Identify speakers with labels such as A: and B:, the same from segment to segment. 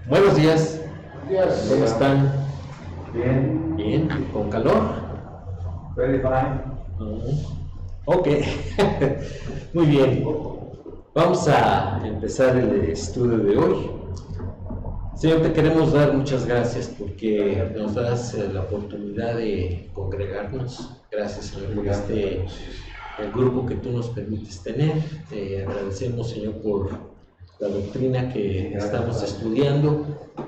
A: Buenos días.
B: Buenos días.
A: ¿Cómo están?
B: Bien.
A: Bien, ¿con calor?
B: Very fine.
A: Ok, muy bien. Vamos a empezar el estudio de hoy. Señor, te queremos dar muchas gracias porque nos das la oportunidad de congregarnos. Gracias, Señor, por el grupo que tú nos permites tener. Te agradecemos, Señor, por la doctrina que estamos estudiando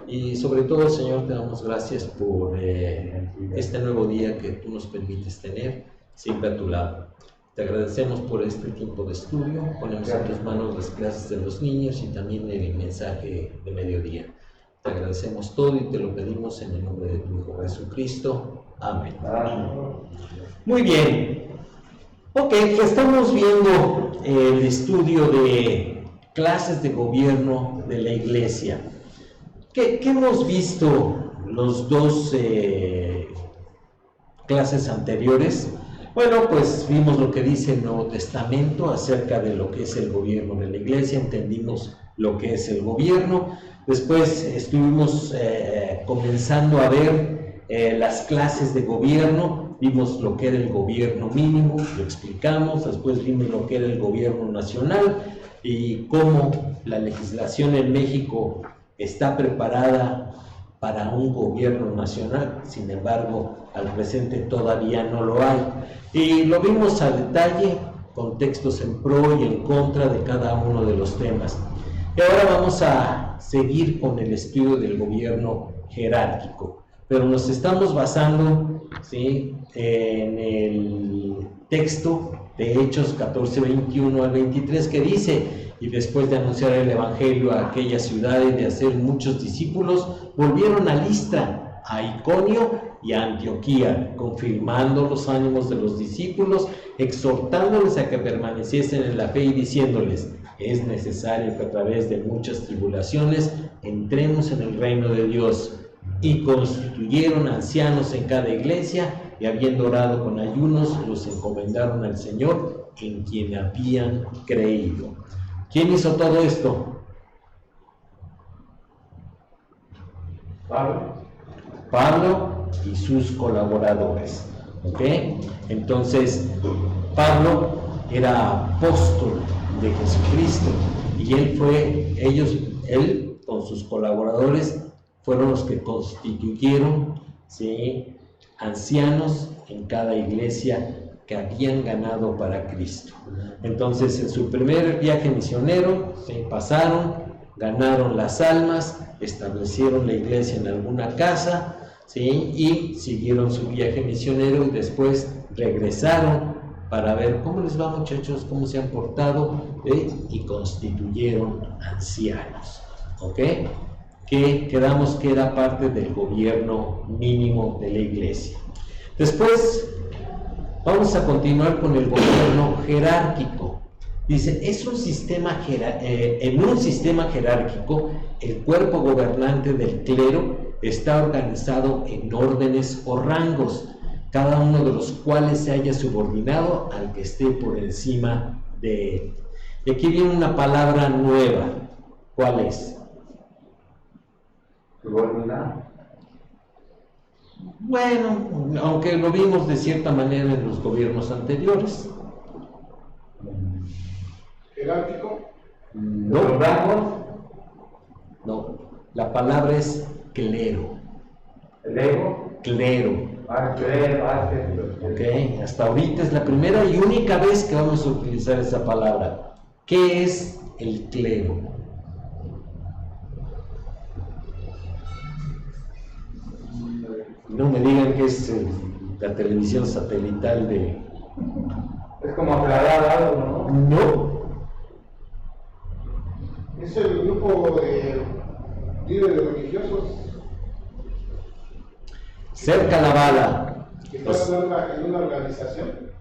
A: y sobre todo, Señor, te damos gracias por este nuevo día que tú nos permites tener siempre a tu lado. Te agradecemos por este tiempo de estudio. Ponemos en tus manos las clases de los niños y también el mensaje de mediodía. Te agradecemos todo y te lo pedimos en el nombre de tu Hijo Jesucristo. Amén. Muy bien. Ok, estamos viendo el estudio de clases de gobierno de la Iglesia. ¿Qué hemos visto los dos clases anteriores? Bueno, pues vimos lo que dice el Nuevo Testamento acerca de lo que es el gobierno de la Iglesia, entendimos lo que es el gobierno. Después estuvimos comenzando a ver las clases de gobierno, vimos lo que era el gobierno mínimo, lo explicamos, después vimos lo que era el gobierno nacional y cómo la legislación en México está preparada para un gobierno nacional, sin embargo, al presente todavía no lo hay. Y lo vimos a detalle, con textos en pro y en contra de cada uno de los temas. Y ahora vamos a seguir con el estudio del gobierno jerárquico, pero nos estamos basando, ¿sí?, en el texto de Hechos 14, 21 al 23, que dice: y después de anunciar el evangelio a aquella ciudad y de hacer muchos discípulos, volvieron a Listra, a Iconio y a Antioquía, confirmando los ánimos de los discípulos, exhortándoles a que permaneciesen en la fe y diciéndoles: es necesario que a través de muchas tribulaciones entremos en el reino de Dios. Y constituyeron ancianos en cada iglesia, y habiendo orado con ayunos, los encomendaron al Señor, en quien habían creído. ¿Quién hizo todo esto? Pablo y sus colaboradores. ¿Ok? Entonces, Pablo era apóstol de Jesucristo y él con sus colaboradores fueron los que constituyeron, ¿sí?, ancianos en cada iglesia que habían ganado para Cristo. Entonces, en su primer viaje misionero, ¿sí?, pasaron, ganaron las almas, establecieron la iglesia en alguna casa, ¿sí?, y siguieron su viaje misionero y después regresaron para ver cómo les va, muchachos, cómo se han portado, y constituyeron ancianos. ¿Ok? Que quedamos que era parte del gobierno mínimo de la iglesia. Después vamos a continuar con el gobierno jerárquico. Dice, en un sistema jerárquico, el cuerpo gobernante del clero está organizado en órdenes o rangos, cada uno de los cuales se haya subordinado al que esté por encima de él. Y aquí viene una palabra nueva. ¿Cuál es?
B: Subordinado.
A: Bueno, aunque lo vimos de cierta manera en los gobiernos anteriores.
B: ¿Jerárquico?
A: No.
B: ¿Los rangos?
A: No, la palabra es clero.
B: ¿El ego?
A: Clero.
B: Clero,
A: Ok, hasta ahorita es la primera y única vez que vamos a utilizar esa palabra. ¿Qué es el clero? No me digan que es la televisión satelital de...
B: Es como aclarar algo, ¿no?
A: No.
C: Es el grupo de líderes religiosos
A: Cerca la bala.
C: que están en una organización.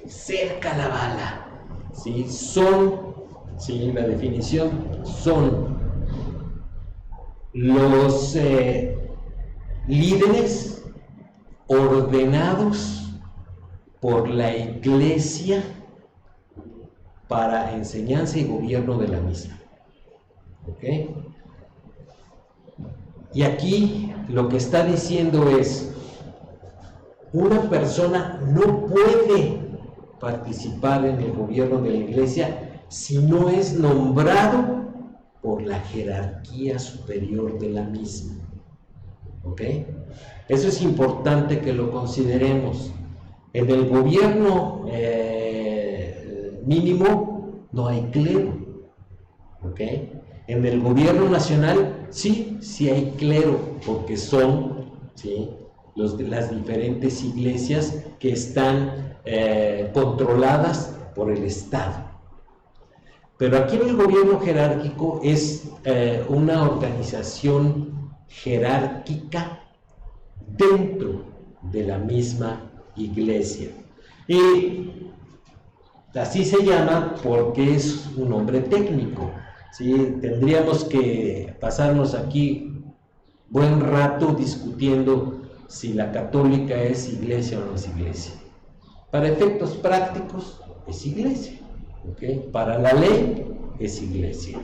A: Cerca la bala. ¿Sí? Son, sí, la definición, son los líderes ordenados por la iglesia para enseñanza y gobierno de la misma. ¿Ok? Y aquí lo que está diciendo es, una persona no puede participar en el gobierno de la iglesia si no es nombrado por la jerarquía superior de la misma. ¿Ok? Eso es importante que lo consideremos. En el gobierno mínimo no hay clero. ¿Ok? En el gobierno nacional sí hay clero, porque son, ¿sí?, las diferentes iglesias que están controladas por el Estado. Pero aquí en el gobierno jerárquico es una organización jerárquica dentro de la misma iglesia. Y así se llama porque es un nombre técnico. ¿Sí? Tendríamos que pasarnos aquí buen rato discutiendo si la católica es iglesia o no es iglesia. Para efectos prácticos es iglesia, ¿okay? Para la ley es iglesia.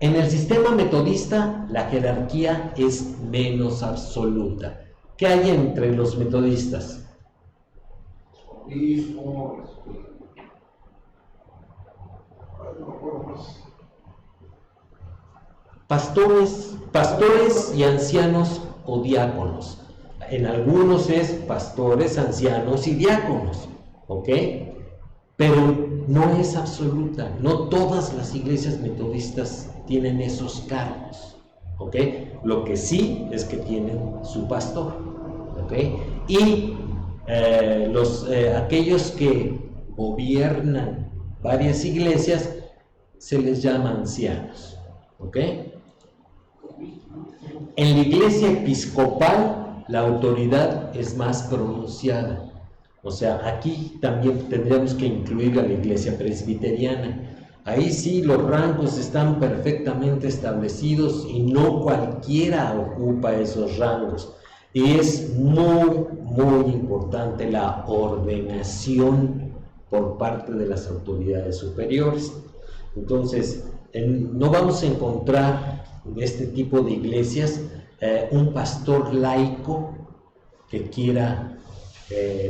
A: En el sistema metodista la jerarquía es menos absoluta. ¿Qué hay entre los metodistas?
C: Obispo,
A: pastores y ancianos o diáconos. En algunos es pastores, ancianos y diáconos, ¿ok? Pero no es absoluta. No todas las iglesias metodistas tienen esos cargos, ¿ok? Lo que sí es que tienen su pastor, ¿ok? Y aquellos que gobiernan varias iglesias se les llama ancianos, ¿ok? En la iglesia episcopal la autoridad es más pronunciada. O sea, aquí también tendríamos que incluir a la iglesia presbiteriana. Ahí sí los rangos están perfectamente establecidos y no cualquiera ocupa esos rangos. Y es muy, muy importante la ordenación por parte de las autoridades superiores. Entonces, no vamos a encontrar en este tipo de iglesias un pastor laico que quiera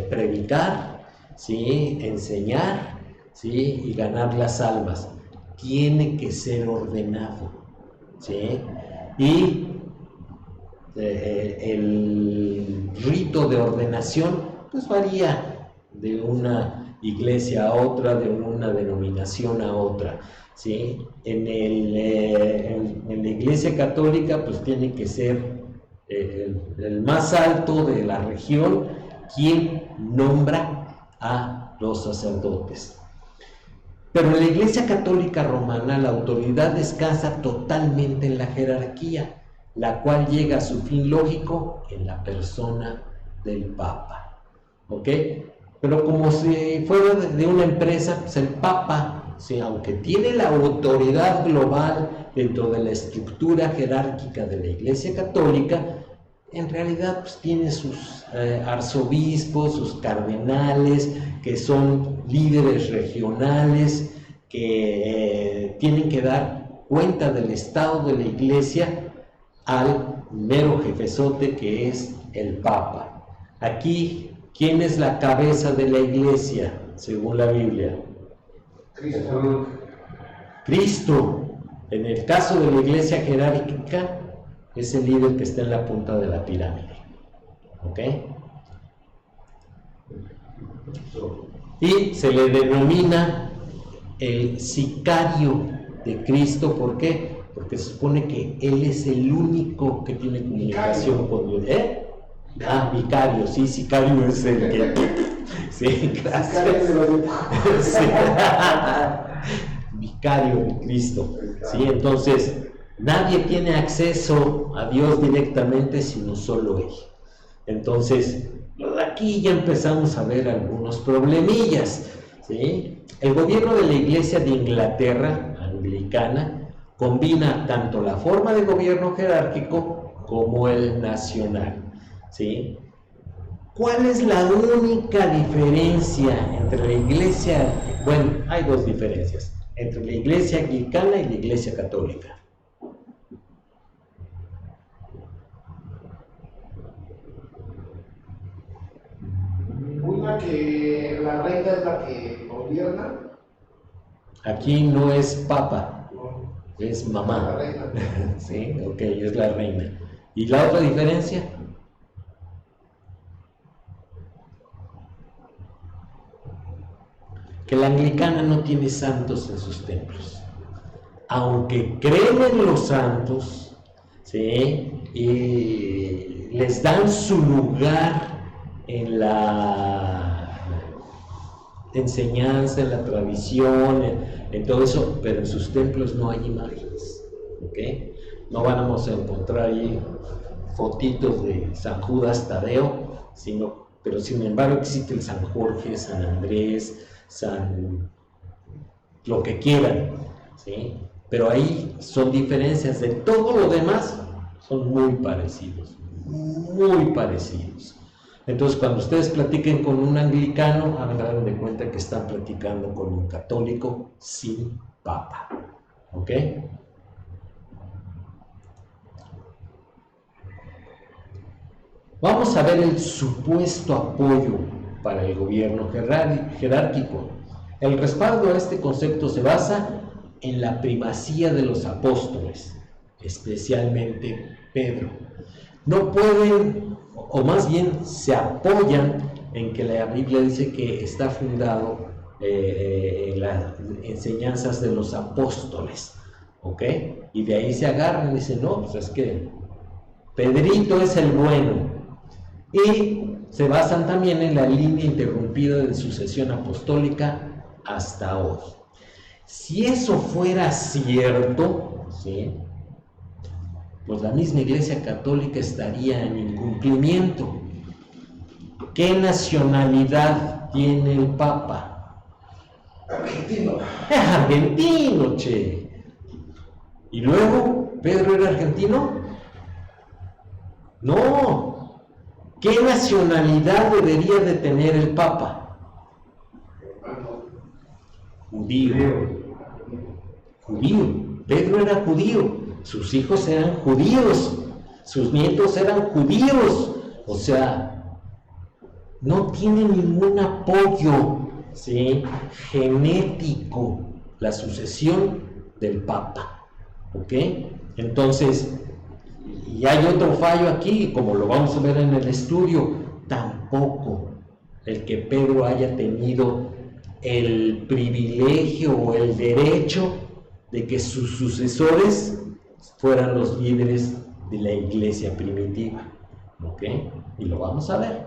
A: predicar, ¿sí?, enseñar, ¿sí?, y ganar las almas. Tiene que ser ordenado, ¿sí? Y el rito de ordenación pues varía de una iglesia a otra, de una denominación a otra, ¿sí? En la iglesia católica pues tiene que ser el más alto de la región quien nombra a los sacerdotes. Pero en la iglesia católica romana la autoridad descansa totalmente en la jerarquía, la cual llega a su fin lógico en la persona del Papa, ¿ok? Pero como si fuera de una empresa, pues el Papa, ¿sí?, aunque tiene la autoridad global dentro de la estructura jerárquica de la iglesia católica, en realidad pues tiene sus arzobispos, sus cardenales, que son líderes regionales, que tienen que dar cuenta del estado de la iglesia al mero jefezote que es el Papa. Aquí, ¿quién es la cabeza de la iglesia según la Biblia?
C: Cristo.
A: Cristo. En el caso de la iglesia jerárquica es el líder que está en la punta de la pirámide, ¿ok? Y se le denomina el sicario de Cristo. ¿Por qué? Porque se supone que él es el único que tiene comunicación con Dios. Vicario, sí, sicario es el que... Sí, gracias. Sí. Vicario de Cristo. Sí, entonces, nadie tiene acceso a Dios directamente sino solo él. Entonces, aquí ya empezamos a ver algunos problemillas, ¿sí? El gobierno de la Iglesia de Inglaterra, anglicana, combina tanto la forma de gobierno jerárquico como el nacional, ¿sí? ¿Cuál es la única diferencia entre la iglesia? Bueno, hay dos diferencias, entre la iglesia anglicana y la iglesia católica.
C: menciona que la reina es la que gobierna.
A: Aquí no es papa,
C: No,
A: es
C: la
A: mamá.
C: reina.
A: Sí, ok, es la reina. ¿Y la otra diferencia? Que la anglicana no tiene santos en sus templos. Aunque creen en los santos, ¿sí? Y les dan su lugar en la enseñanza, en la tradición, en todo eso, pero en sus templos no hay imágenes, ¿ok? No vamos a encontrar ahí fotitos de San Judas Tadeo, pero sin embargo existe el San Jorge, San Andrés, San lo que quieran, ¿sí? Pero ahí son diferencias. De todo lo demás son muy parecidos, muy parecidos. Entonces, cuando ustedes platiquen con un anglicano, hagan de cuenta que están platicando con un católico sin papa, ¿ok? Vamos a ver el supuesto apoyo para el gobierno jerárquico. El respaldo a este concepto se basa en la primacía de los apóstoles, especialmente Pedro. No pueden, o más bien se apoyan en que la Biblia dice que está fundado en las enseñanzas de los apóstoles, ¿ok? Y de ahí se agarran y dicen, no, pues es que Pedrito es el bueno. Y se basan también en la línea interrumpida de sucesión apostólica hasta hoy. Si eso fuera cierto, ¿sí?, pues la misma Iglesia Católica estaría en incumplimiento. ¿Qué nacionalidad tiene el Papa?
C: Argentino.
A: Es argentino, che. ¿Y luego Pedro era argentino? No. ¿Qué nacionalidad debería de tener el Papa? Judío. Judío. Pedro era judío. Sus hijos eran judíos. Sus nietos eran judíos. O sea, no tiene ningún apoyo, ¿sí?, genético la sucesión del Papa. ¿Ok? Entonces, y hay otro fallo aquí, como lo vamos a ver en el estudio, tampoco el que Pedro haya tenido el privilegio o el derecho de que sus sucesores fueran los líderes de la iglesia primitiva, ¿ok? Y lo vamos a ver.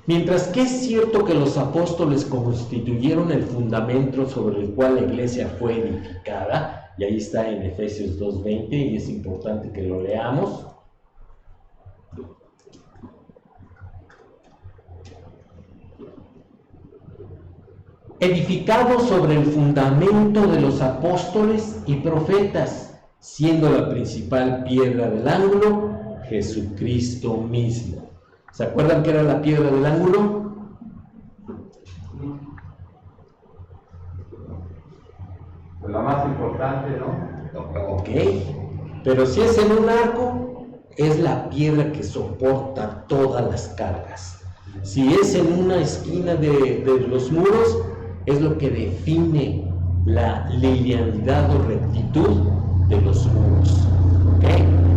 A: Mientras que es cierto que los apóstoles constituyeron el fundamento sobre el cual la iglesia fue edificada, y ahí está en Efesios 2:20, y es importante que lo leamos. Edificado sobre el fundamento de los apóstoles y profetas, siendo la principal piedra del ángulo Jesucristo mismo. ¿Se acuerdan que era la piedra del ángulo?
B: Pues la más importante, ¿no?
A: Ok, pero si es en un arco, es la piedra que soporta todas las cargas. Si es en una esquina de los muros, es lo que define la linealidad o rectitud de los muros. ¿Ok?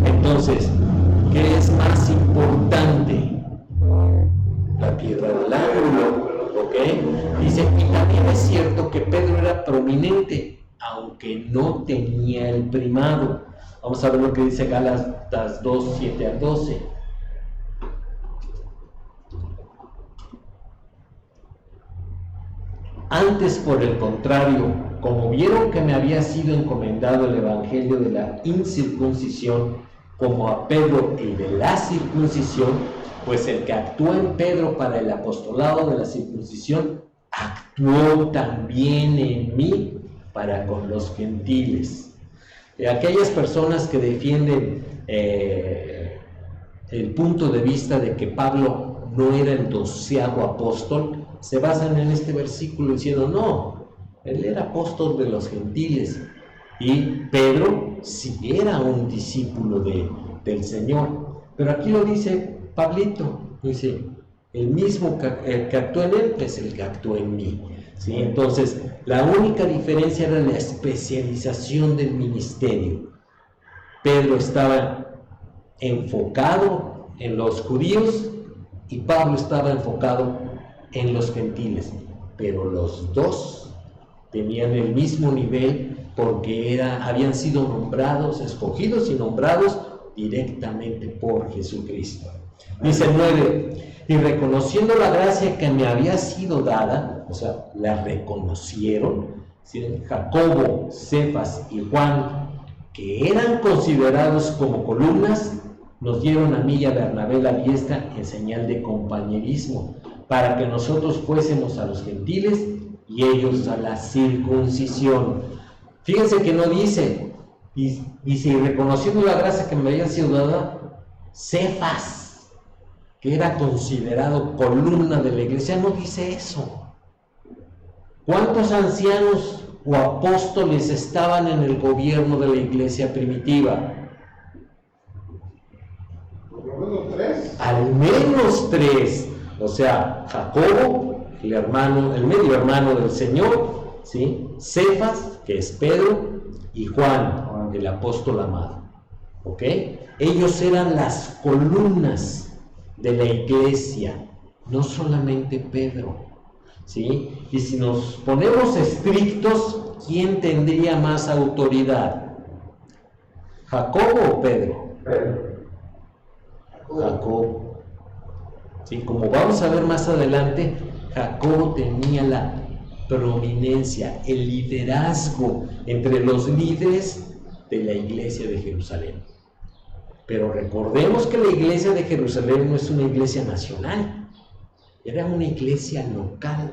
A: Entonces, ¿qué es más importante? La piedra del ángulo. ¿Ok? Dice, y también es cierto que Pedro era prominente, aunque no tenía el primado. Vamos a ver lo que dice Gálatas 2:7-12. Antes, por el contrario, como vieron que me había sido encomendado el evangelio de la incircuncisión, como a Pedro el de la circuncisión, pues el que actuó en Pedro para el apostolado de la circuncisión, actuó también en mí para con los gentiles. Aquellas personas que defienden el punto de vista de que Pablo no era el 12º apóstol, se basan en este versículo diciendo, no, él era apóstol de los gentiles, y Pedro sí era un discípulo del Señor. Pero aquí lo dice Pablito, dice, El mismo que actuó en él es el que actuó en mí. ¿Sí? Entonces, la única diferencia era la especialización del ministerio. Pedro estaba enfocado en los judíos y Pablo estaba enfocado en los gentiles, pero los dos tenían el mismo nivel porque habían sido nombrados, escogidos y nombrados directamente por Jesucristo. Dice 9, y reconociendo la gracia que me había sido dada, o sea, la reconocieron, ¿sí? Jacobo, Cefas y Juan, que eran considerados como columnas, nos dieron a mí y a Bernabé la diestra en señal de compañerismo, para que nosotros fuésemos a los gentiles y ellos a la circuncisión. Fíjense que no dice, dice, y reconociendo la gracia que me había sido dada, Cefas, que era considerado columna de la iglesia, no dice eso. ¿Cuántos ancianos o apóstoles estaban en el gobierno de la iglesia primitiva?
C: Por lo menos 3.
A: Al menos 3. O sea, Jacobo, el medio hermano del Señor, ¿sí? Cefas, que es Pedro, y Juan, el apóstol amado. ¿Ok? Ellos eran las columnas de la iglesia, no solamente Pedro. ¿Sí? Y si nos ponemos estrictos, ¿quién tendría más autoridad? ¿Jacobo o Pedro? Jacobo. ¿Sí? Como vamos a ver más adelante, Jacobo tenía la prominencia, el liderazgo entre los líderes de la iglesia de Jerusalén. Pero recordemos que la iglesia de Jerusalén no es una iglesia nacional, era una iglesia local,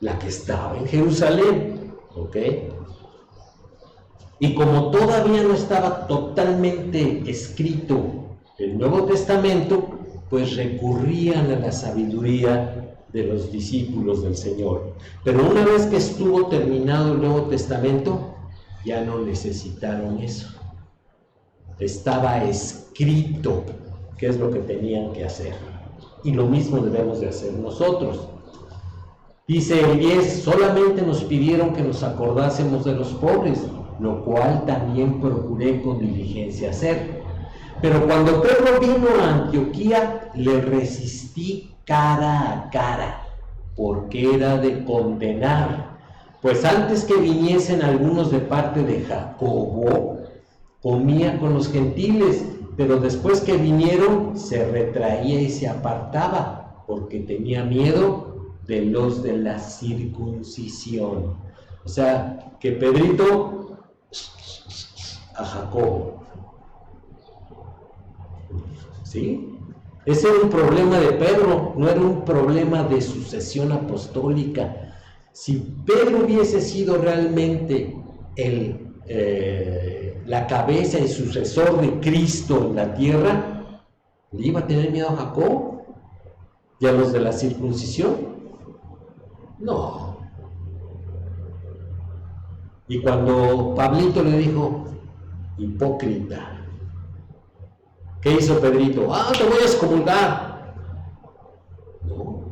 A: la que estaba en Jerusalén, ¿ok? Y como todavía no estaba totalmente escrito el Nuevo Testamento, pues recurrían a la sabiduría de los discípulos del Señor. Pero una vez que estuvo terminado el Nuevo Testamento, ya no necesitaron eso. Estaba escrito qué es lo que tenían que hacer. Y lo mismo debemos de hacer nosotros. Dice el 10, solamente nos pidieron que nos acordásemos de los pobres, lo cual también procuré con diligencia hacer. Pero cuando Pedro vino a Antioquía, le resistí cara a cara, porque era de condenar. Pues antes que viniesen algunos de parte de Jacobo, comía con los gentiles, pero después que vinieron, se retraía y se apartaba, porque tenía miedo de los de la circuncisión. O sea, que Pedrito a Jacobo. ¿Sí? Ese era un problema de Pedro, no era un problema de sucesión apostólica. Si Pedro hubiese sido realmente la cabeza y sucesor de Cristo en la tierra, ¿le iba a tener miedo a Jacob y a los de la circuncisión? No. Y cuando Pablito le dijo, hipócrita, ¿qué hizo Pedrito? Te voy a excomulgar. No.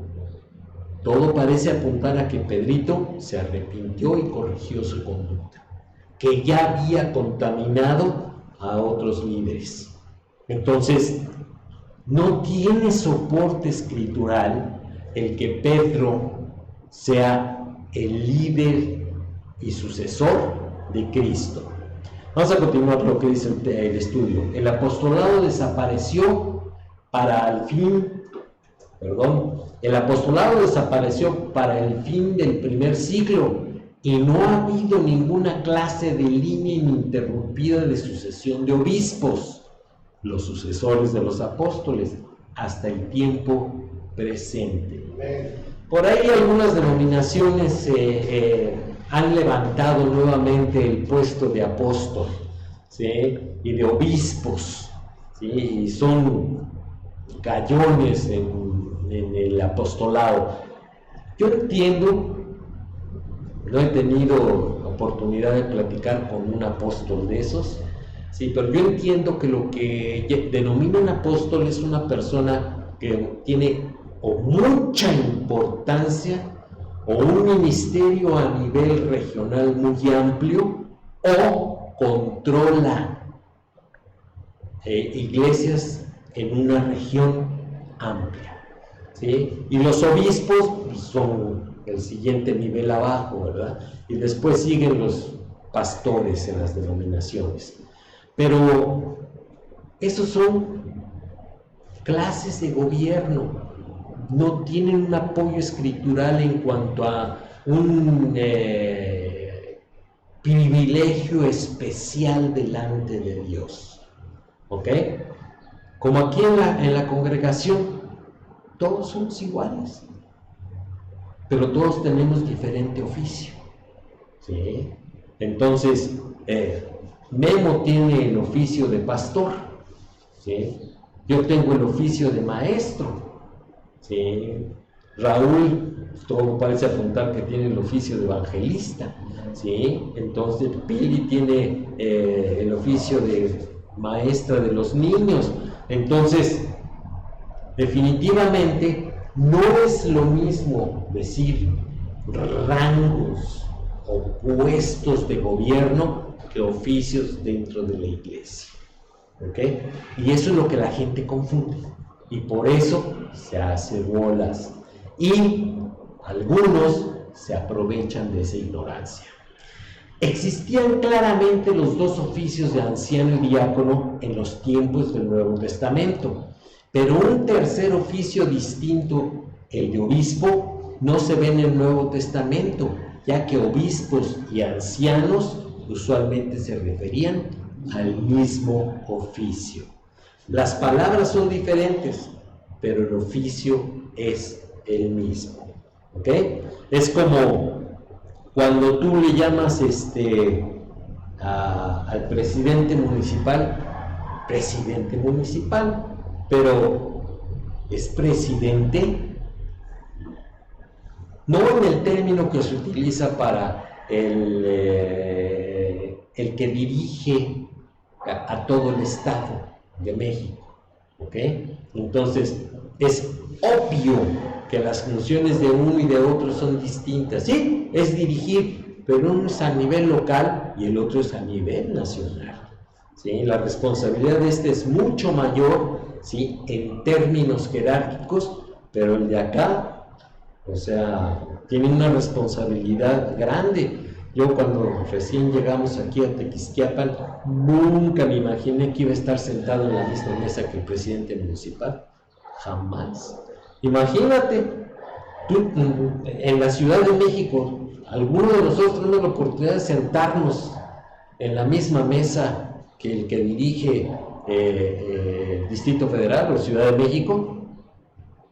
A: Todo parece apuntar a que Pedrito se arrepintió y corrigió su conducta, que ya había contaminado a otros líderes. Entonces, no tiene soporte escritural el que Pedro sea el líder y sucesor de Cristo. Vamos a continuar lo que dice el estudio. El apostolado desapareció para el fin del primer siglo y no ha habido ninguna clase de línea ininterrumpida de sucesión de obispos, los sucesores de los apóstoles, hasta el tiempo presente. Por ahí algunas denominaciones han levantado nuevamente el puesto de apóstol, ¿sí? Y de obispos, ¿sí? Y son gallones en el apostolado. Yo entiendo, no he tenido oportunidad de platicar con un apóstol de esos, sí, pero yo entiendo que lo que denomina un apóstol es una persona que tiene o mucha importancia o un ministerio a nivel regional muy amplio o controla iglesias en una región amplia, ¿sí? Y los obispos pues, son el siguiente nivel abajo, ¿verdad? Y después siguen los pastores en las denominaciones. Pero esos son clases de gobierno, no tienen un apoyo escritural en cuanto a un privilegio especial delante de Dios. ¿Ok? Como aquí en la congregación, todos somos iguales, pero todos tenemos diferente oficio. ¿Sí? Entonces, Memo tiene el oficio de pastor, ¿sí? Yo tengo el oficio de maestro, ¿sí? Raúl, todo parece apuntar que tiene el oficio de evangelista, ¿sí? Entonces Pili tiene el oficio de maestra de los niños. Entonces, definitivamente no es lo mismo decir rangos o puestos de gobierno que oficios dentro de la iglesia. ¿Ok? Y eso es lo que la gente confunde y por eso se hace bolas y algunos se aprovechan de esa ignorancia. Existían claramente los dos oficios de anciano y diácono en los tiempos del Nuevo Testamento, pero un tercer oficio distinto, el de obispo, no se ve en el Nuevo Testamento, ya que obispos y ancianos usualmente se referían al mismo oficio. Las palabras son diferentes, pero el oficio es el mismo. ¿Ok? Es como cuando tú le llamas al presidente municipal, pero es presidente, no en el término que se utiliza para el que dirige a todo el Estado de México, ¿ok? Entonces, es obvio que las funciones de uno y de otro son distintas. Sí, es dirigir, pero uno es a nivel local y el otro es a nivel nacional, ¿sí? La responsabilidad de este es mucho mayor, ¿sí? En términos jerárquicos, pero el de acá, o sea, tiene una responsabilidad grande. Yo cuando recién llegamos aquí a Tequisquiapan, nunca me imaginé que iba a estar sentado en la misma mesa que el presidente municipal. Jamás. Imagínate, tú en la Ciudad de México, alguno de nosotros tenemos la oportunidad de sentarnos en la misma mesa que el que dirige el Distrito Federal o Ciudad de México.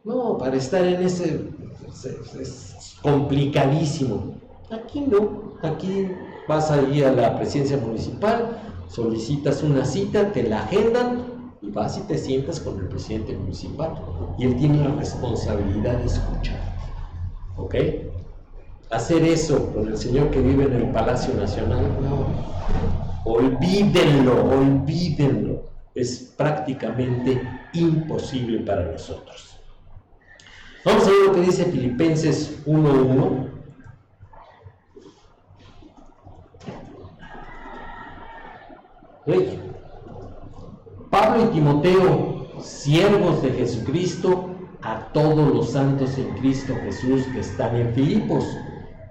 A: No, para estar en ese es complicadísimo. Aquí no, aquí vas a ir a la presidencia municipal, solicitas una cita, te la agendan y vas y te sientas con el presidente municipal y él tiene la responsabilidad de escuchar. ¿Ok? Hacer eso con el señor que vive en el Palacio Nacional, no, olvídenlo, es prácticamente imposible para nosotros. Vamos a ver lo que dice Filipenses 1:1. Pablo y Timoteo, siervos de Jesucristo, a todos los santos en Cristo Jesús que están en Filipos,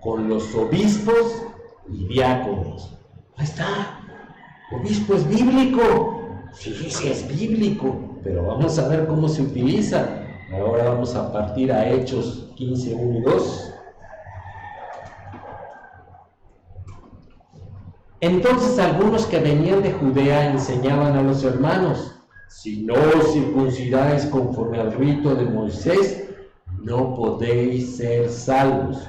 A: con los obispos y diáconos. Ahí está, obispo es bíblico, sí es bíblico, pero vamos a ver cómo se utiliza. Ahora vamos a partir a Hechos 15:1 y 2. Entonces algunos que venían de Judea enseñaban a los hermanos: si no os circuncidáis conforme al rito de Moisés, no podéis ser salvos.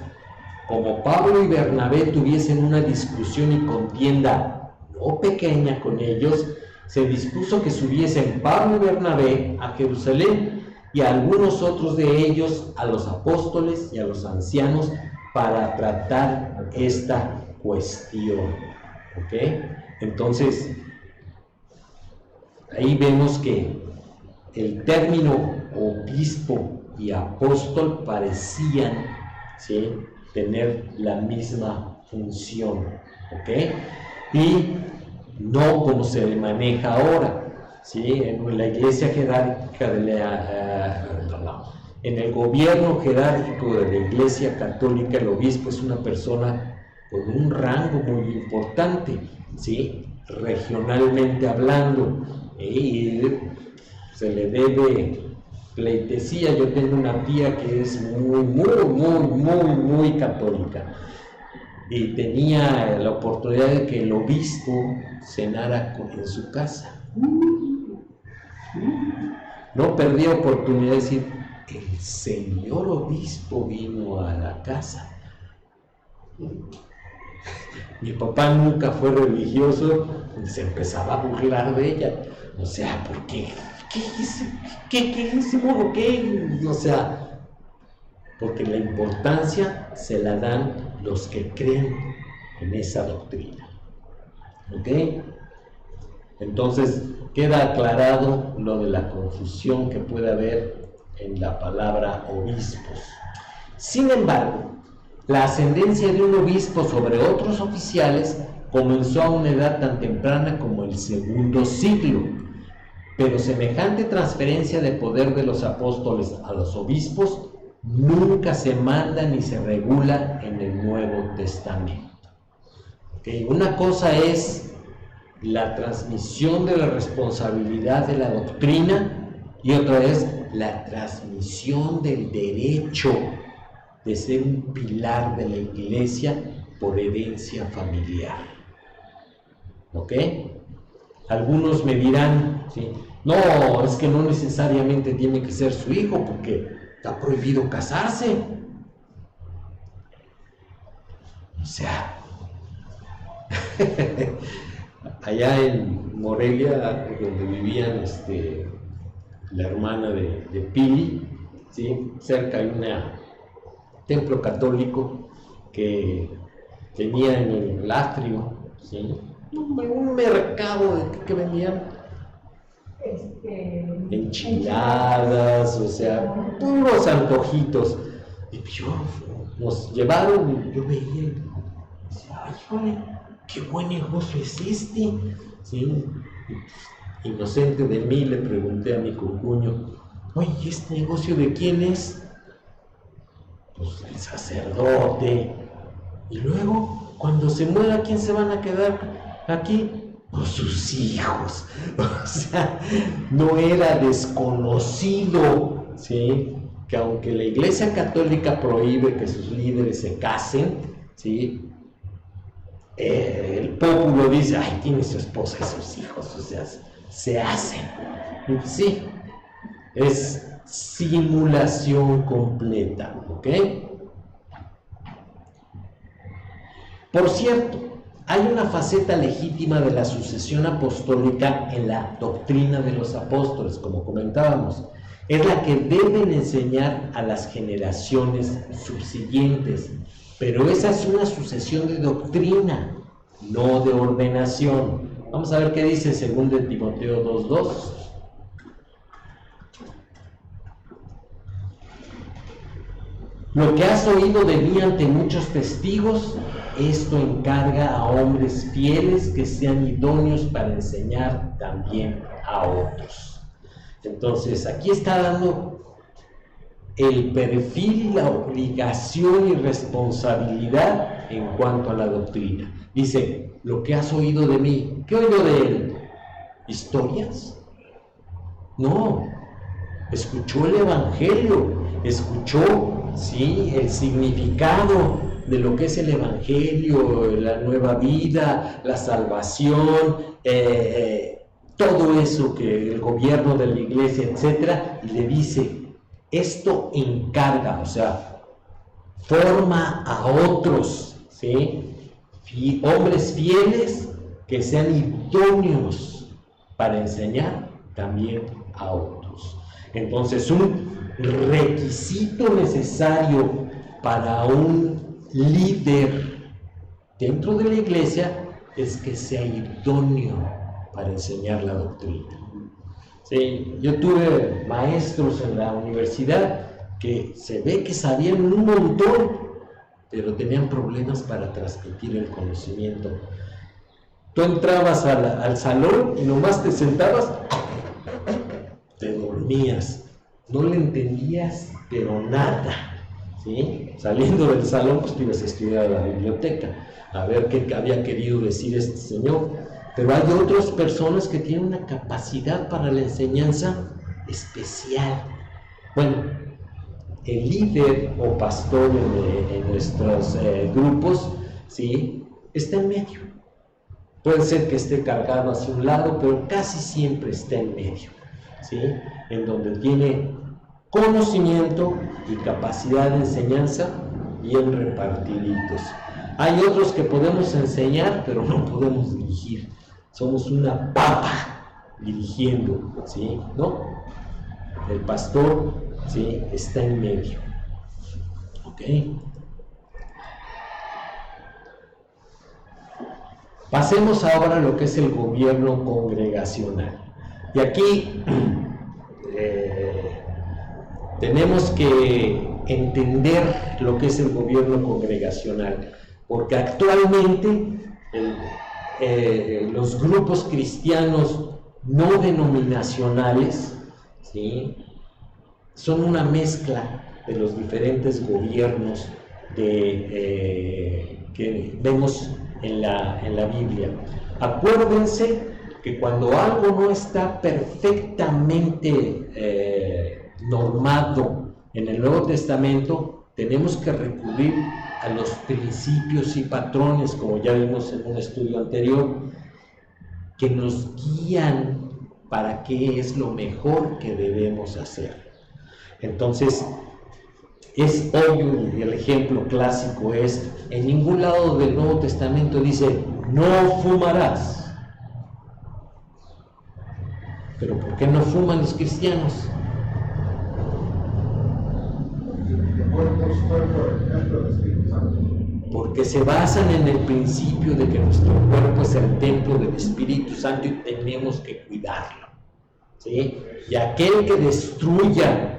A: Como Pablo y Bernabé tuviesen una discusión y contienda no pequeña con ellos, se dispuso que subiesen Pablo y Bernabé a Jerusalén y a algunos otros de ellos a los apóstoles y a los ancianos para tratar esta cuestión. ¿Ok? Entonces, ahí vemos que el término obispo y apóstol parecían, ¿sí?, tener la misma función, ¿ok? Y no como se maneja ahora, ¿sí? En la iglesia jerárquica en el gobierno jerárquico de la iglesia católica, el obispo es una persona con un rango muy importante, ¿sí?, regionalmente hablando, y se le debe pleitesía. Yo tengo una tía que es muy católica, y tenía la oportunidad de que el obispo cenara en su casa. No perdía oportunidad de decir: el señor obispo vino a la casa. Mi papá nunca fue religioso y se empezaba a burlar de ella. O sea, ¿por qué? ¿Qué hicimos? ¿Qué? O sea, porque la importancia se la dan los que creen en esa doctrina. ¿Ok? Entonces, queda aclarado lo de la confusión que puede haber en la palabra obispos. Sin embargo, la ascendencia de un obispo sobre otros oficiales comenzó a una edad tan temprana como el segundo siglo, pero semejante transferencia de poder de los apóstoles a los obispos nunca se manda ni se regula en el Nuevo Testamento. ¿Okay? Una cosa es la transmisión de la responsabilidad de la doctrina y otra es la transmisión del derecho de ser un pilar de la iglesia por herencia familiar. ¿Ok? Algunos me dirán, ¿sí?, no, es que no necesariamente tiene que ser su hijo porque está prohibido casarse. O sea, allá en Morelia, donde vivían la hermana de Pili, ¿sí?, cerca hay un templo católico que tenía en el atrio, ¿sí?, un mercado que vendían enchiladas, o sea, puros antojitos. Y nos llevaron y yo veía y decía: ay, joder, qué buen negocio es este, ¿sí? Y, inocente de mí, le pregunté a mi concuño: oye, ¿este negocio de quién es? Pues el sacerdote. Y luego, cuando se muera, ¿quién se van a quedar aquí? Pues sus hijos. O sea, no era desconocido, ¿sí?, que aunque la Iglesia Católica prohíbe que sus líderes se casen, ¿sí?, el pueblo dice: ay, tiene su esposa y sus hijos, o sea, se hacen. Y sí, es simulación completa, ¿ok? Por cierto, hay una faceta legítima de la sucesión apostólica en la doctrina de los apóstoles, como comentábamos. Es la que deben enseñar a las generaciones subsiguientes, pero esa es una sucesión de doctrina, no de ordenación. Vamos a ver qué dice 2 Timoteo 2:2. Lo que has oído de mí ante muchos testigos, esto encarga a hombres fieles que sean idóneos para enseñar también a otros. Entonces, aquí está dando el perfil y la obligación y responsabilidad en cuanto a la doctrina. Dice: lo que has oído de mí. ¿Qué oído de él? ¿Historias? No. Escuchó el Evangelio, escuchó, ¿sí?, el significado de lo que es el Evangelio, la nueva vida, la salvación, todo eso que el gobierno de la iglesia, etcétera, y le dice: esto encarga, o sea, forma a otros, ¿sí?, hombres fieles que sean idóneos para enseñar también a otros. Entonces, un requisito necesario para un líder dentro de la iglesia es que sea idóneo para enseñar la doctrina. Sí, yo tuve maestros en la universidad que se ve que sabían un montón, pero tenían problemas para transmitir el conocimiento. Tú entrabas al salón y nomás te sentabas, te dormías, no le entendías, pero nada, ¿sí? Saliendo del salón, pues te ibas a estudiar a la biblioteca, a ver qué había querido decir este señor. Pero hay otras personas que tienen una capacidad para la enseñanza especial. Bueno, el líder o pastor en nuestros grupos, ¿sí?, está en medio. Puede ser que esté cargado hacia un lado, pero casi siempre está en medio, ¿sí?, en donde tiene conocimiento y capacidad de enseñanza bien repartiditos. Hay otros que podemos enseñar, pero no podemos dirigir. Somos una papa dirigiendo, ¿sí?, ¿no? El pastor, ¿sí?, está en medio. ¿Ok? Pasemos ahora a lo que es el gobierno congregacional. Y aquí tenemos que entender lo que es el gobierno congregacional, porque actualmente los grupos cristianos no denominacionales, ¿sí?, son una mezcla de los diferentes gobiernos que vemos en la Biblia. Acuérdense que cuando algo no está perfectamente normado en el Nuevo Testamento, tenemos que recurrir a los principios y patrones, como ya vimos en un estudio anterior, que nos guían para qué es lo mejor que debemos hacer. Entonces, es obvio, y el ejemplo clásico es, en ningún lado del Nuevo Testamento dice, no fumarás. ¿Pero por qué no fuman los cristianos? Porque se basan en el principio de que nuestro cuerpo es el templo del Espíritu Santo y tenemos que cuidarlo, ¿sí? Y aquel que destruya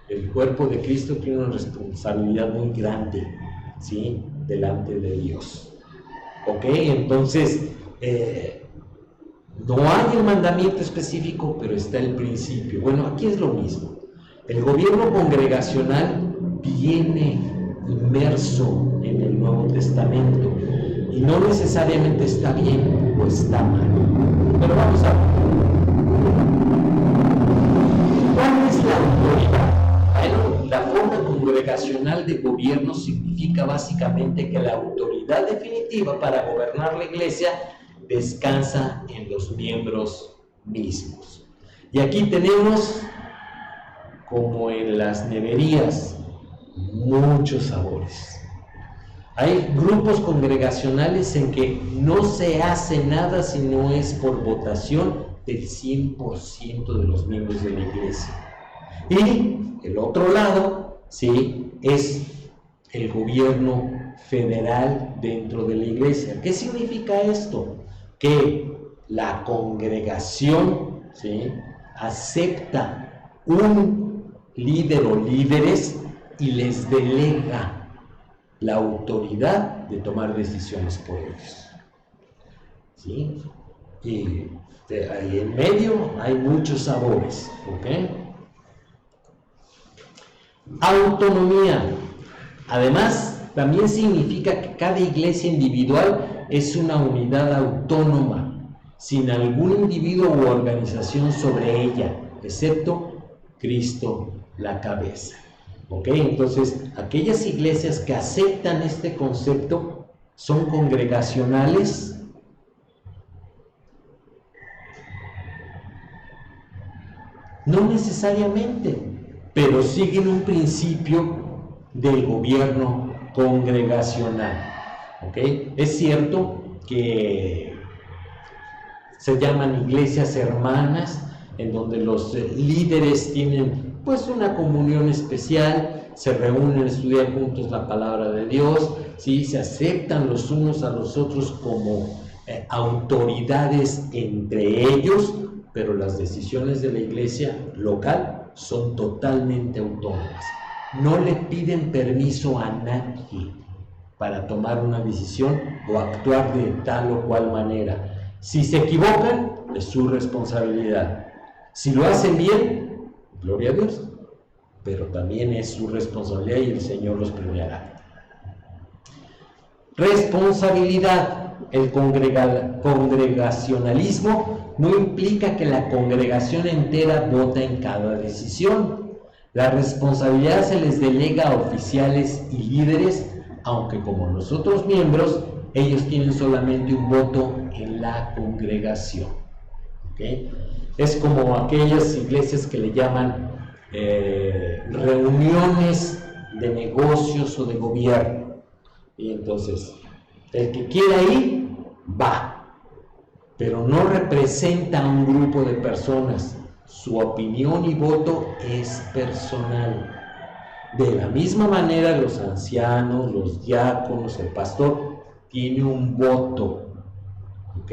A: el cuerpo de Cristo tiene una responsabilidad muy grande, ¿sí?, delante de Dios. ¿Ok? Entonces, no hay un mandamiento específico, pero está el principio. Bueno, aquí es lo mismo. El gobierno congregacional viene inmerso en el Nuevo Testamento y no necesariamente está bien o está mal. Pero vamos a ver. ¿Cuál es la autoridad? Bueno, la forma congregacional de gobierno significa básicamente que la autoridad definitiva para gobernar la iglesia descansa en los miembros mismos. Y aquí tenemos, como en las neverías, muchos sabores. Hay grupos congregacionales en que no se hace nada si no es por votación del 100% de los miembros de la iglesia. Y el otro lado, ¿sí?, es el gobierno federal dentro de la iglesia. ¿Qué significa esto? Que la congregación, ¿sí?, acepta un líder o líderes y les delega la autoridad de tomar decisiones por ellos, ¿sí? Y ahí en medio hay muchos sabores, ¿ok? Autonomía. Además, también significa que cada iglesia individual es una unidad autónoma, sin algún individuo u organización sobre ella, excepto Cristo, la cabeza. ¿Ok? Entonces, aquellas iglesias que aceptan este concepto son congregacionales. No necesariamente, pero siguen un principio del gobierno congregacional. ¿Ok? Es cierto que se llaman iglesias hermanas, en donde los líderes tienen pues una comunión especial, se reúnen a estudiar juntos la palabra de Dios, ¿sí?, se aceptan los unos a los otros como autoridades entre ellos, pero las decisiones de la iglesia local son totalmente autónomas. no le piden permiso a nadie para tomar una decisión o actuar de tal o cual manera. Si se equivocan, es su responsabilidad. Si lo hacen bien, gloria a Dios, pero también es su responsabilidad y el Señor los premiará. Responsabilidad. El congregacionalismo no implica que la congregación entera vote en cada decisión. La responsabilidad se les delega a oficiales y líderes, aunque como los otros miembros, ellos tienen solamente un voto en la congregación. ¿Okay? Es como aquellas iglesias que le llaman reuniones de negocios o de gobierno. Y entonces, el que quiera ir, va, pero no representa a un grupo de personas. Su opinión y voto es personal. De la misma manera, los ancianos, los diáconos, el pastor, tiene un voto, ¿ok?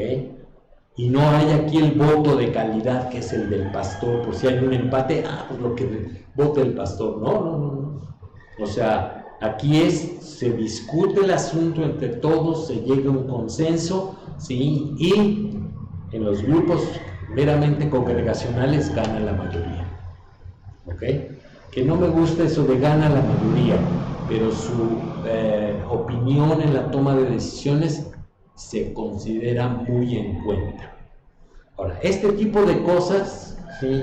A: Y no hay aquí el voto de calidad que es el del pastor, por si hay un empate, pues lo que vote el pastor. No. O sea, aquí se discute el asunto entre todos, se llega a un consenso, ¿sí? Y en los grupos meramente congregacionales gana la mayoría, ¿ok? Que no me gusta eso de gana la mayoría, pero su opinión en la toma de decisiones se considera muy en cuenta. Ahora, este tipo de cosas, ¿sí?,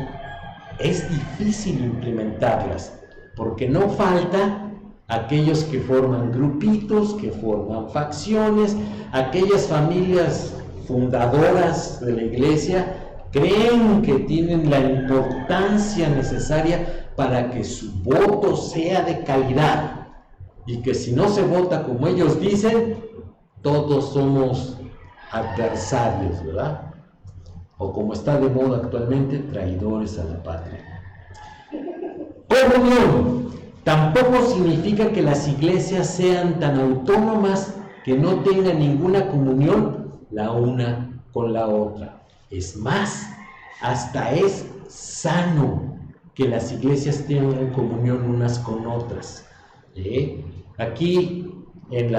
A: es difícil implementarlas, porque no falta aquellos que forman grupitos, que forman facciones, aquellas familias fundadoras de la iglesia creen que tienen la importancia necesaria para que su voto sea de calidad, y que si no se vota como ellos dicen, todos somos adversarios, ¿verdad? O como está de moda actualmente, traidores a la patria. Comunión. Tampoco significa que las iglesias sean tan autónomas que no tengan ninguna comunión la una con la otra. Es más, hasta es sano que las iglesias tengan comunión unas con otras. Aquí en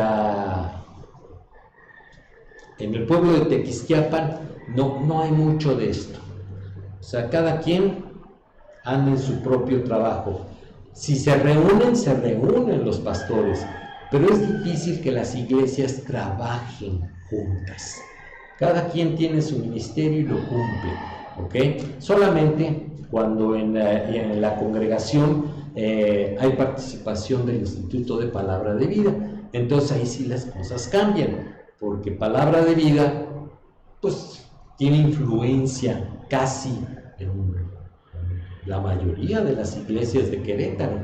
A: el pueblo de Tequisquiapan no hay mucho de esto. O sea, cada quien anda en su propio trabajo. Si se reúnen los pastores, pero es difícil que las iglesias trabajen juntas. Cada quien tiene su ministerio y lo cumple, ¿ok? Solamente cuando en la congregación hay participación del Instituto de Palabra de Vida, entonces ahí sí las cosas cambian, porque Palabra de Vida, pues, tiene influencia casi en la mayoría de las iglesias de Querétaro.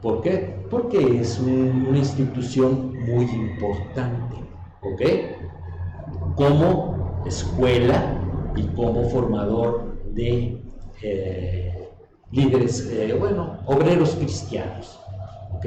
A: ¿Por qué? Porque es una institución muy importante, ¿ok? Como escuela y como formador de líderes, obreros cristianos, ¿ok?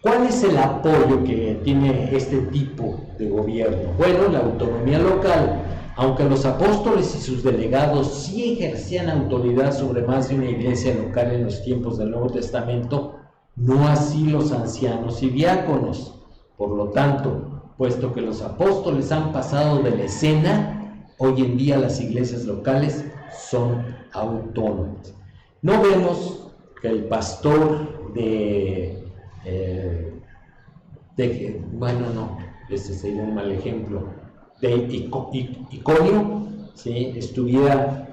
A: ¿Cuál es el apoyo que tiene este tipo de gobierno? Bueno, la autonomía local. Aunque los apóstoles y sus delegados sí ejercían autoridad sobre más de una iglesia local en los tiempos del Nuevo Testamento, no así los ancianos y diáconos. Por lo tanto, puesto que los apóstoles han pasado de la escena, hoy en día las iglesias locales son autónomas. No vemos que el pastor ese sería un mal ejemplo, de Iconio, ¿sí?, estuviera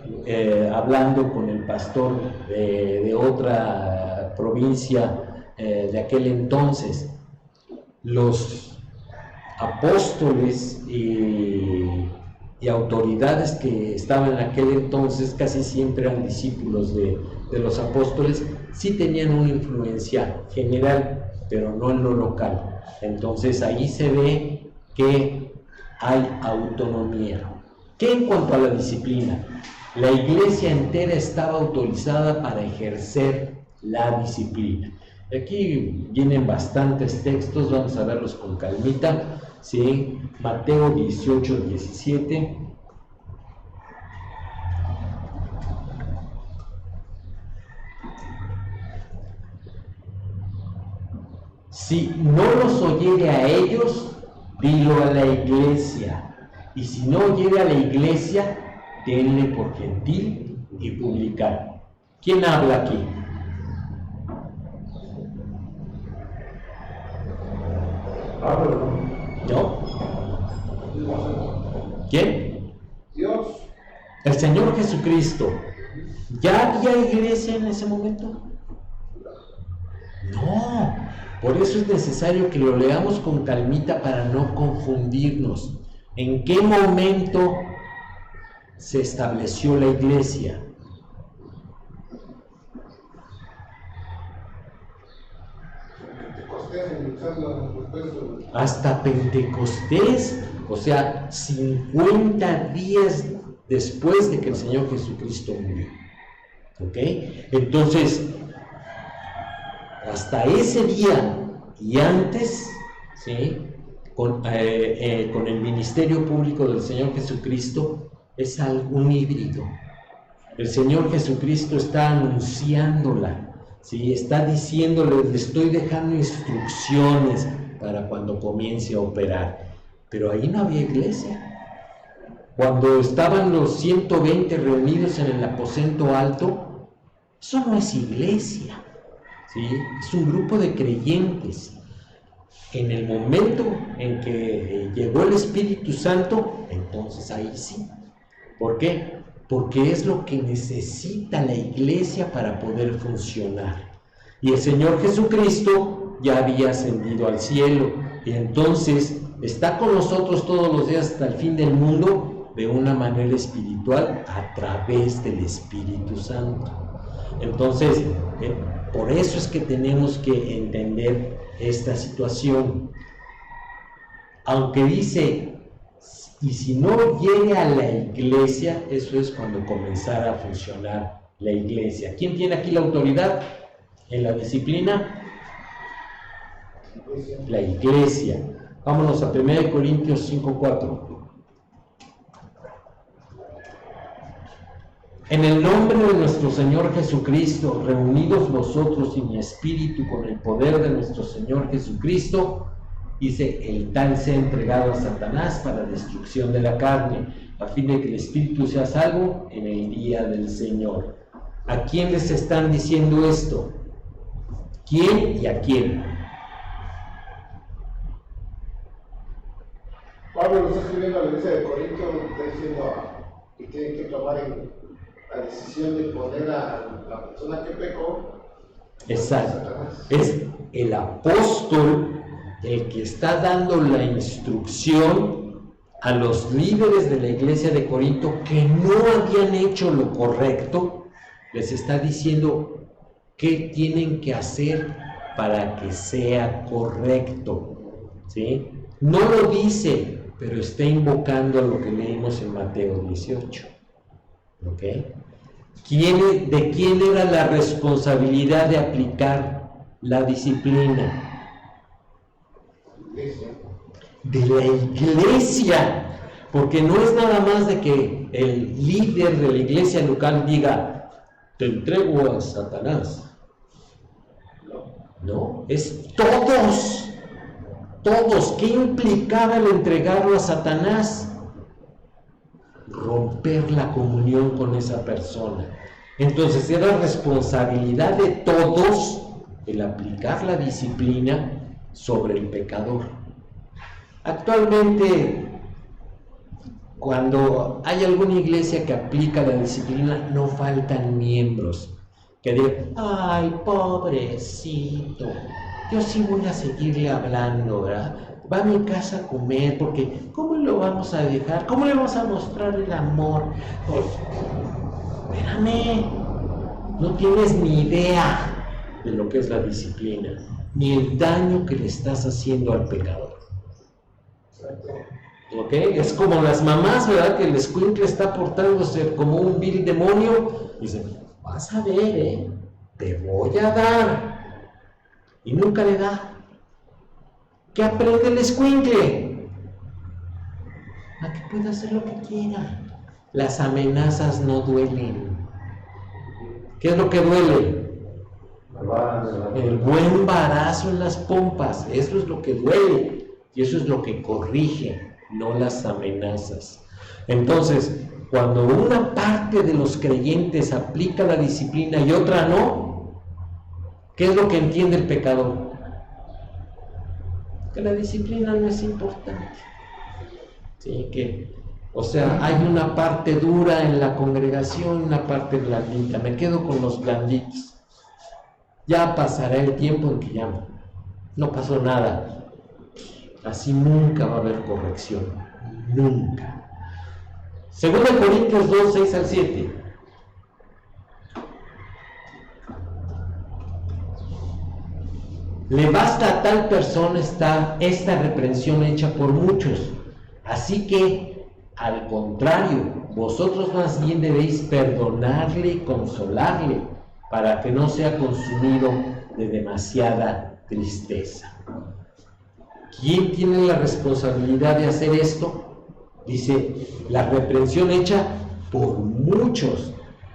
A: hablando con el pastor de otra provincia de aquel entonces. Los apóstoles y autoridades que estaban en aquel entonces casi siempre eran discípulos de los apóstoles, sí tenían una influencia general, pero no en lo local. Entonces ahí se ve que hay autonomía. ¿Qué en cuanto a la disciplina? La iglesia entera estaba autorizada para ejercer la disciplina. Aquí vienen bastantes textos, vamos a verlos con calmita, ¿sí? Mateo 18, 17. Si no los oyere a ellos, dilo a la iglesia. Y si no oyere a la iglesia, tenle por gentil y publicano. ¿Quién habla aquí? ¿Yo? ¿Quién?
C: Dios.
A: El Señor Jesucristo. ¿Ya había iglesia en ese momento? No. Por eso es necesario que lo leamos con calmita para no confundirnos. ¿En qué momento se estableció la iglesia? Hasta Pentecostés, o sea, 50 días después de que el Señor Jesucristo murió. ¿Ok? Entonces, hasta ese día y antes, ¿sí? Con el ministerio público del Señor Jesucristo, es un híbrido. El Señor Jesucristo está anunciándola, ¿sí? Está diciéndole, le estoy dejando instrucciones para cuando comience a operar. Pero ahí no había iglesia. Cuando estaban los 120 reunidos en el aposento alto, eso no es iglesia, ¿sí? Es un grupo de creyentes. En el momento en que llegó el Espíritu Santo, entonces ahí sí. ¿Por qué? Porque es lo que necesita la iglesia para poder funcionar. Y el Señor Jesucristo ya había ascendido al cielo, y entonces está con nosotros todos los días hasta el fin del mundo de una manera espiritual a través del Espíritu Santo. Entonces, por eso es que tenemos que entender esta situación. Aunque dice, y si no llegue a la iglesia, eso es cuando comenzara a funcionar la iglesia. ¿Quién tiene aquí la autoridad en la disciplina? La iglesia. Vámonos a 1 Corintios 5:4. En el nombre de nuestro Señor Jesucristo, reunidos nosotros y mi espíritu con el poder de nuestro Señor Jesucristo, dice, el tal sea entregado a Satanás para destrucción de la carne, a fin de que el espíritu sea salvo en el día del Señor. ¿A quién les están diciendo esto? ¿Quién y a quién?
C: Pablo lo está escribiendo a la iglesia de Corinto, está diciendo que tienen que tomar la decisión de poner a la persona que pecó.
A: Exacto. Es el apóstol el que está dando la instrucción a los líderes de la iglesia de Corinto que no habían hecho lo correcto. Les está diciendo qué tienen que hacer para que sea correcto, ¿sí? No lo dice, pero está invocando a lo que leímos en Mateo 18. ¿Ok? ¿De quién era la responsabilidad de aplicar la disciplina? De la iglesia. Porque no es nada más de que el líder de la iglesia local diga, te entrego a Satanás. No, es todos. Todos. ¿Qué implicaba el entregarlo a Satanás? Romper la comunión con esa persona. Entonces era responsabilidad de todos el aplicar la disciplina sobre el pecador. Actualmente, cuando hay alguna iglesia que aplica la disciplina, no faltan miembros que digan, ay, pobrecito, yo sí voy a seguirle hablando, ¿verdad? Va a mi casa a comer, porque ¿cómo lo vamos a dejar? ¿Cómo le vamos a mostrar el amor? Pues, espérame, no tienes ni idea de lo que es la disciplina, ni el daño que le estás haciendo al pecador. ¿Ok? Es como las mamás, ¿verdad? Que el escuincle está portándose como un vil demonio. Y dicen, vas a ver, te voy a dar. Y nunca le da. ¿Qué aprende el escuincle? A que puede hacer lo que quiera. Las amenazas no duelen. ¿Qué es lo que duele?
B: Me van a
A: El buen barazo en las pompas, eso es lo que duele y eso es lo que corrige, no las amenazas. Entonces, cuando una parte de los creyentes aplica la disciplina y otra no, ¿qué es lo que entiende el pecador? Que la disciplina no es importante. Sí, o sea, hay una parte dura en la congregación, una parte blandita. Me quedo con los blanditos. Ya pasará el tiempo en que ya no pasó nada. Así nunca va a haber corrección. Nunca. 2 Corintios 2, 6 al 7. Le basta a tal persona esta reprensión hecha por muchos. Así que, al contrario, vosotros más bien debéis perdonarle y consolarle, para que no sea consumido de demasiada tristeza. ¿Quién tiene la responsabilidad de hacer esto? Dice, la reprensión hecha por muchos.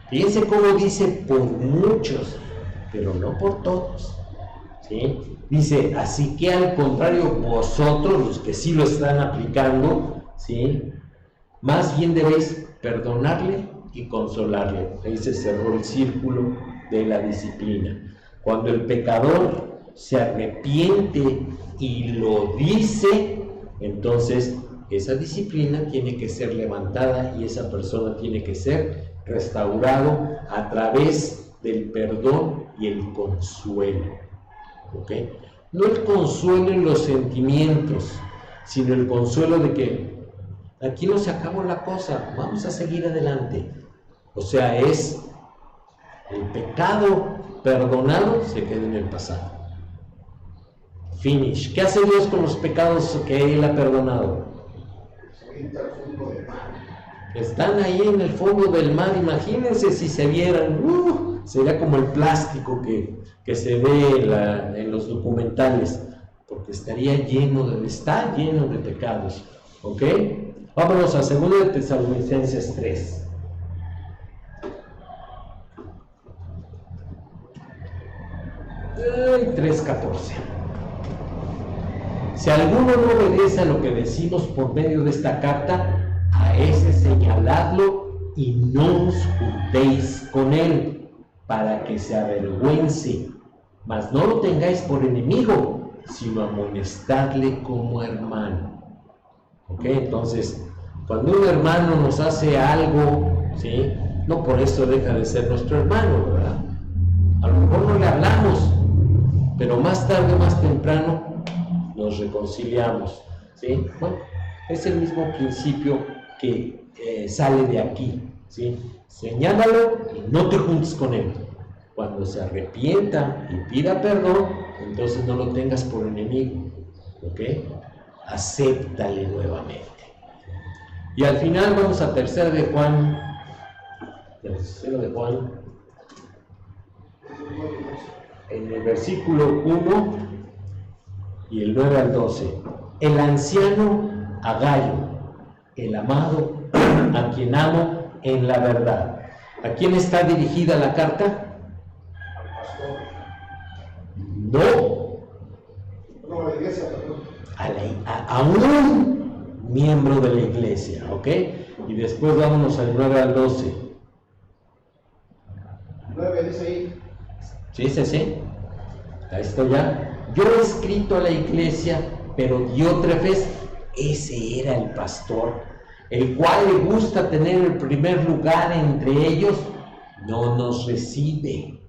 A: Fíjense cómo dice por muchos, pero no por todos. ¿Sí? Dice, así que al contrario, vosotros, los que sí lo están aplicando, ¿sí? Más bien debéis perdonarle y consolarle. Ahí se cerró el círculo de la disciplina. Cuando el pecador se arrepiente y lo dice, entonces esa disciplina tiene que ser levantada y esa persona tiene que ser restaurado a través del perdón y el consuelo. ¿Ok? No el consuelo en los sentimientos, sino el consuelo de que aquí no se acabó la cosa, vamos a seguir adelante. O sea, es el pecado perdonado se queda en el pasado. Finish. ¿Qué hace Dios con los pecados que Él ha perdonado? Están ahí en el fondo del mar. Imagínense si se vieran, sería como el plástico que se ve en los documentales, porque está lleno de pecados. ¿Ok? Vámonos a 2 Tesalonicenses 3. Ay, 3:14. Si alguno no obedece a lo que decimos por medio de esta carta, a ese señaladlo y no os juntéis con él, para que se avergüence, mas no lo tengáis por enemigo, sino amonestadle como hermano. ¿Ok? Entonces, cuando un hermano nos hace algo, ¿sí? No por eso deja de ser nuestro hermano, ¿verdad? A lo mejor no le hablamos, pero más tarde o más temprano nos reconciliamos, ¿sí? Bueno, es el mismo principio que sale de aquí, ¿sí? Señálalo y no te juntes con él. Cuando se arrepienta y pida perdón, entonces no lo tengas por enemigo, ¿ok? Acéptale nuevamente. Y al final vamos a 3 de Juan, en el versículo 1 y el 9 al 12. El anciano a Gayo, el amado, a quien amo en la verdad. ¿A quién está dirigida la carta? No.
C: No, la iglesia, perdón.
A: A un miembro de la iglesia, ¿ok? Y después vámonos al 9 al 12.
C: 9 dice ahí.
A: Sí. Ahí está ya. Yo he escrito a la iglesia, pero Diótrefes, ese era el pastor, el cual le gusta tener el primer lugar entre ellos, no nos recibe.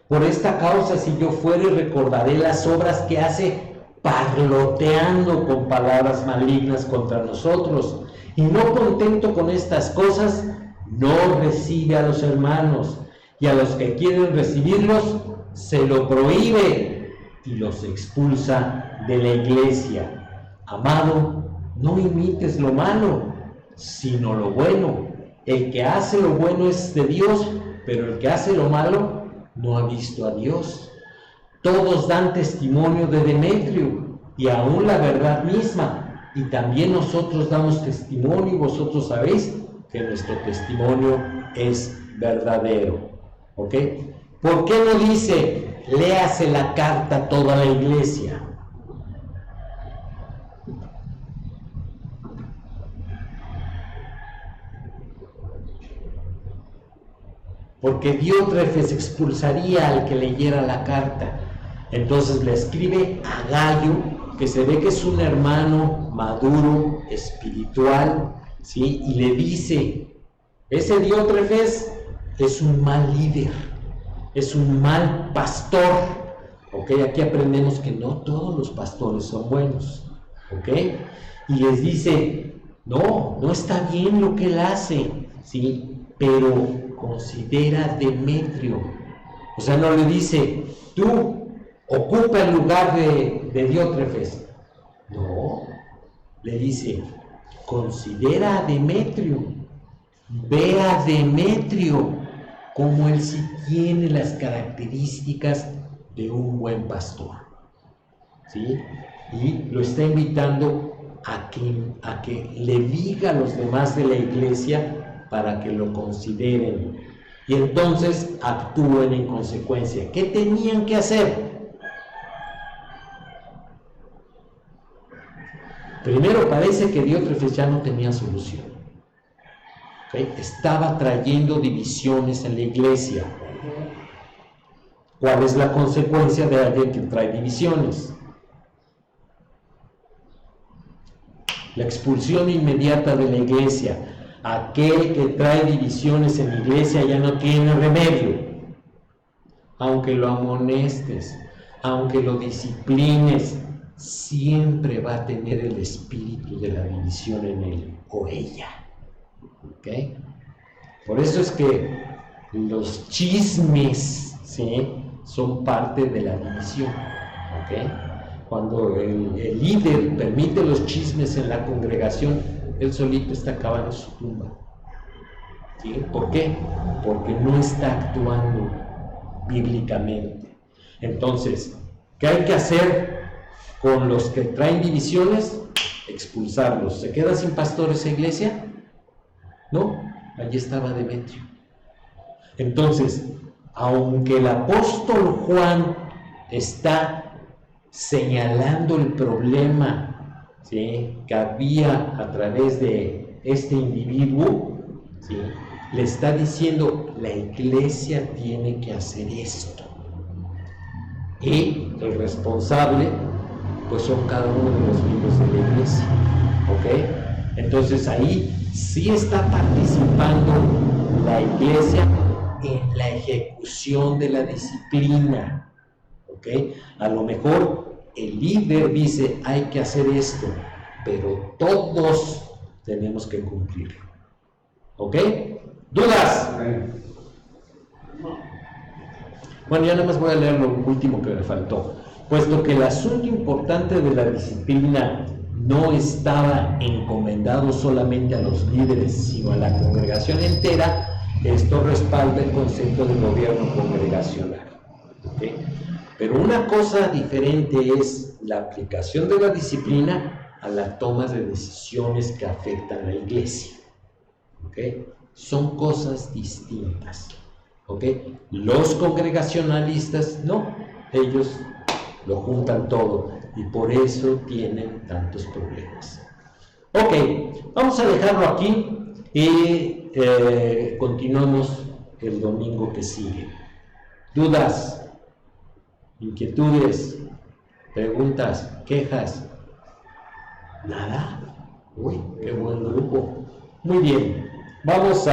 A: Por esta causa, si yo fuere, recordaré las obras que hace, parloteando con palabras malignas contra nosotros. Y no contento con estas cosas, no recibe a los hermanos, y a los que quieren recibirlos, se lo prohíbe y los expulsa de la iglesia. Amado, no imites lo malo, sino lo bueno. El que hace lo bueno es de Dios, pero el que hace lo malo no ha visto a Dios. Todos dan testimonio de Demetrio, y aún la verdad misma, y también nosotros damos testimonio, y vosotros sabéis que nuestro testimonio es verdadero. ¿Ok? ¿Por qué no dice léase la carta a toda la iglesia. Porque Diótrefes expulsaría al que leyera la carta. Entonces le escribe a Gayo, que se ve que es un hermano maduro, espiritual, ¿sí? Y le dice, ese Diótrefes es un mal líder, es un mal pastor. ¿Ok? Aquí aprendemos que no todos los pastores son buenos. ¿Ok? Y les dice, no está bien lo que él hace, ¿sí? Pero considera a Demetrio. O sea, no le dice, tú ocupa el lugar de Diótrefes. No, le dice, considera a Demetrio, ve a Demetrio como él sí tiene las características de un buen pastor, ¿sí? Y lo está invitando a que le diga a los demás de la iglesia para que lo consideren y entonces actúen en consecuencia. ¿Qué tenían que hacer? Primero, parece que Diótrefes ya no tenía solución. ¿Okay? Estaba trayendo divisiones en la iglesia. ¿Cuál es la consecuencia de alguien que trae divisiones? La expulsión inmediata de la iglesia. Aquel que trae divisiones en la iglesia ya no tiene remedio. Aunque lo amonestes, aunque lo disciplines, siempre va a tener el espíritu de la división en él o ella. ¿Ok? Por eso es que los chismes, ¿sí?, son parte de la división. ¿Ok? Cuando el líder permite los chismes en la congregación, él solito está cavando su tumba. ¿Sí? ¿Por qué? Porque no está actuando bíblicamente. Entonces, ¿qué hay que hacer con los que traen divisiones? Expulsarlos. ¿Se queda sin pastor esa iglesia? No, allí estaba Demetrio. Entonces, aunque el apóstol Juan está señalando el problema, ¿sí?, que había a través de este individuo, ¿sí?, le está diciendo, la iglesia tiene que hacer esto. Y el responsable, pues son cada uno de los miembros de la iglesia. ¿Ok? Entonces ahí sí está participando la iglesia en la ejecución de la disciplina. ¿Ok? A lo mejor el líder dice, hay que hacer esto, pero todos tenemos que cumplirlo. ¿Ok? ¿Dudas? Bueno, ya nada más voy a leer lo último que me faltó. Puesto que el asunto importante de la disciplina no estaba encomendado solamente a los líderes, sino a la congregación entera, esto respalda el concepto de gobierno congregacional. ¿Okay? Pero una cosa diferente es la aplicación de la disciplina a la toma de decisiones que afectan a la iglesia. ¿Okay? Son cosas distintas. ¿Okay? Los congregacionalistas no, ellos lo juntan todo y por eso tienen tantos problemas. Ok, vamos a dejarlo aquí y continuamos el domingo que sigue. ¿Dudas? ¿Inquietudes? ¿Preguntas? ¿Quejas? ¿Nada? Uy, qué buen grupo. Muy bien, vamos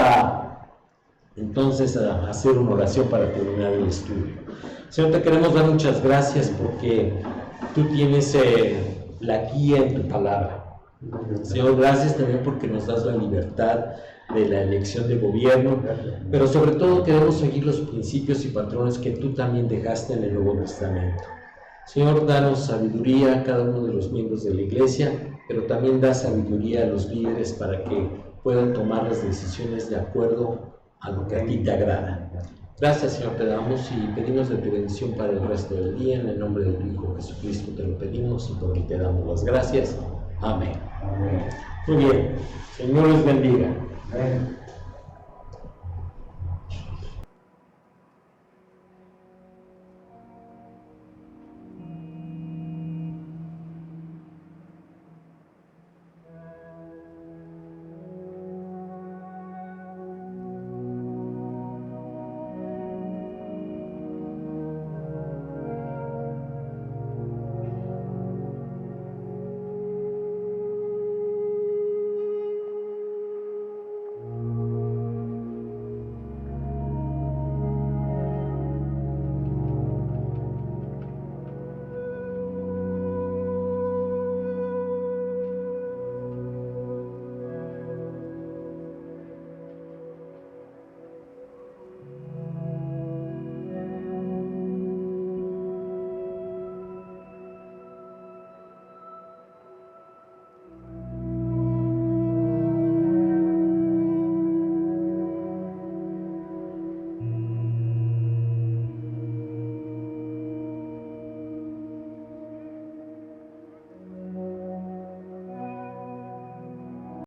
A: entonces a hacer una oración para terminar el estudio. Señor, te queremos dar muchas gracias porque tú tienes la guía en tu palabra. Señor, gracias también porque nos das la libertad de la elección de gobierno, pero sobre todo queremos seguir los principios y patrones que tú también dejaste en el Nuevo Testamento. Señor, danos sabiduría a cada uno de los miembros de la iglesia, pero también da sabiduría a los líderes para que puedan tomar las decisiones de acuerdo a lo que a ti te agrada. Gracias, Señor, te damos y pedimos de tu bendición para el resto del día. En el nombre de tu Hijo Jesucristo te lo pedimos y por él te damos las gracias. Amén. Muy bien. Señor les bendiga. Amén.